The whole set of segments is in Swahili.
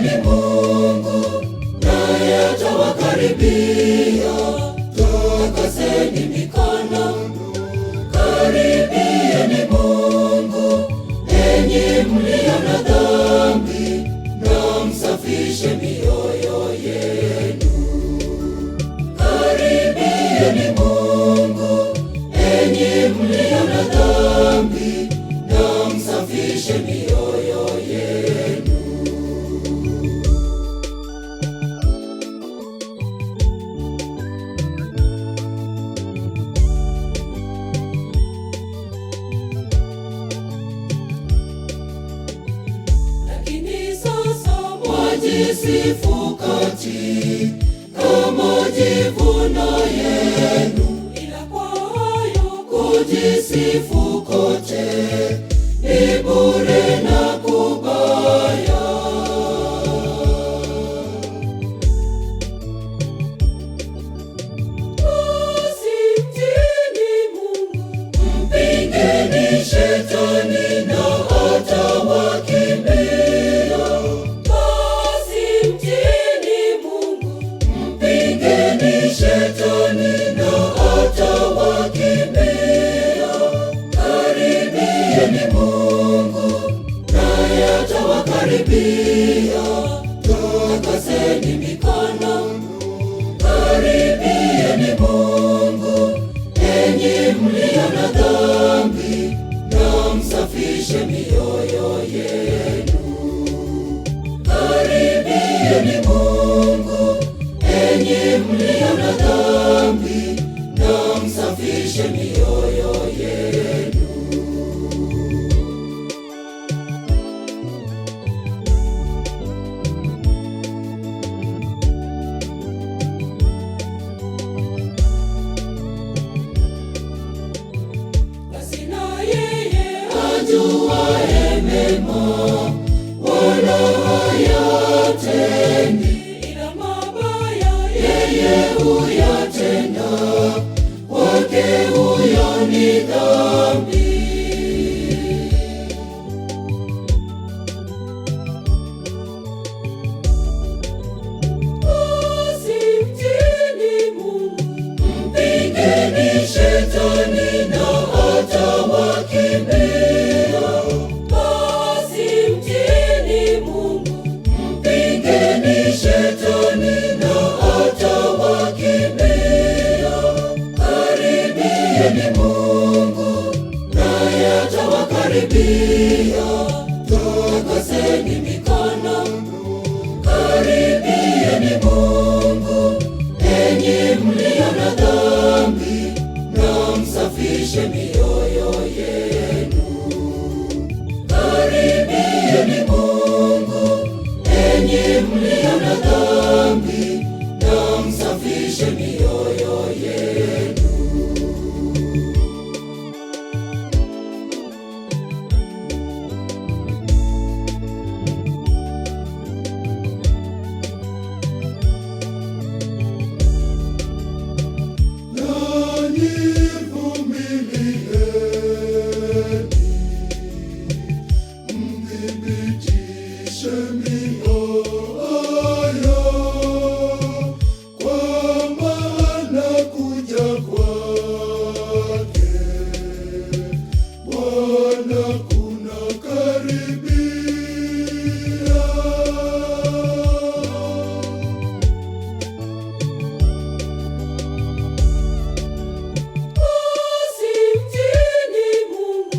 Karibieni Mungu, naye atawakaribia. Takaseni mikono. Karibieni Mungu, enyi mlio na dhambi, na msafishe mioyo yenu. Karibieni Mungu, enyi mlio na dhambi, na msafishe mioyo yenu. Lakini sasa mwajisifu katika majivuno yenu, ila kwa hayo kujisifu kote ni bure na kubaya. Basi mtiini Mungu, mpingeni Shetani na atawakimbia. Basi mtiini Mungu, mpingeni Shetani na atawakimbia. Karibieni Mungu, naye atawakaribia. Takaseni mikono. Karibieni Mungu, enyi mlio na dhambi, na msafishe mioyo yenu. Karibieni Mungu, enyi mlio na dhambi, na msafishe mioyo yenu. Basi na yeye ajuaye mema wala hayatendi, ila mabaya yeye huyatenda, kwake huyo ni dhambi. Basi mtiini Mungu, mpingeni Shetani na atawakimbia. Basi mtiini Mungu, mpingeni Shetani na atawakimbia. Karibieni Mungu, naye atawakaribia. Takaseni mikono. Karibieni Mungu, enyi mlio na dhambi, na msafishe mioyo yenu. Karibieni Mungu, enyi mlio na dhambi, na msafishe mioyo yenu. Nanyi vumilieni, mthibitishe mioyo, kwa maana kuja kwake Bwana kunakaribia. Basi mtiini Mungu,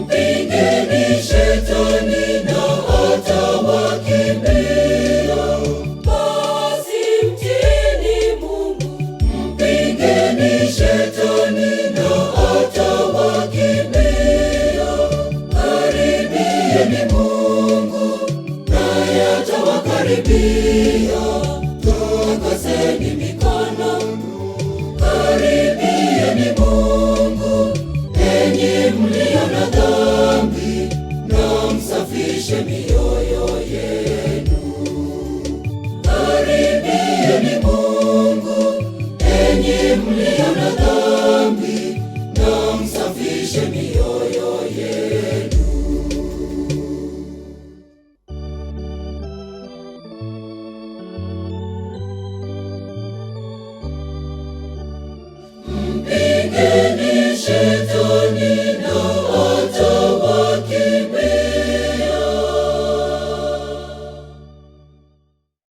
mpingeni Shetani na atawakimbia. Basi mtiini Mungu, mpingeni Shetani na atawakimbia. Karibieni Mungu, naye atawakaribia.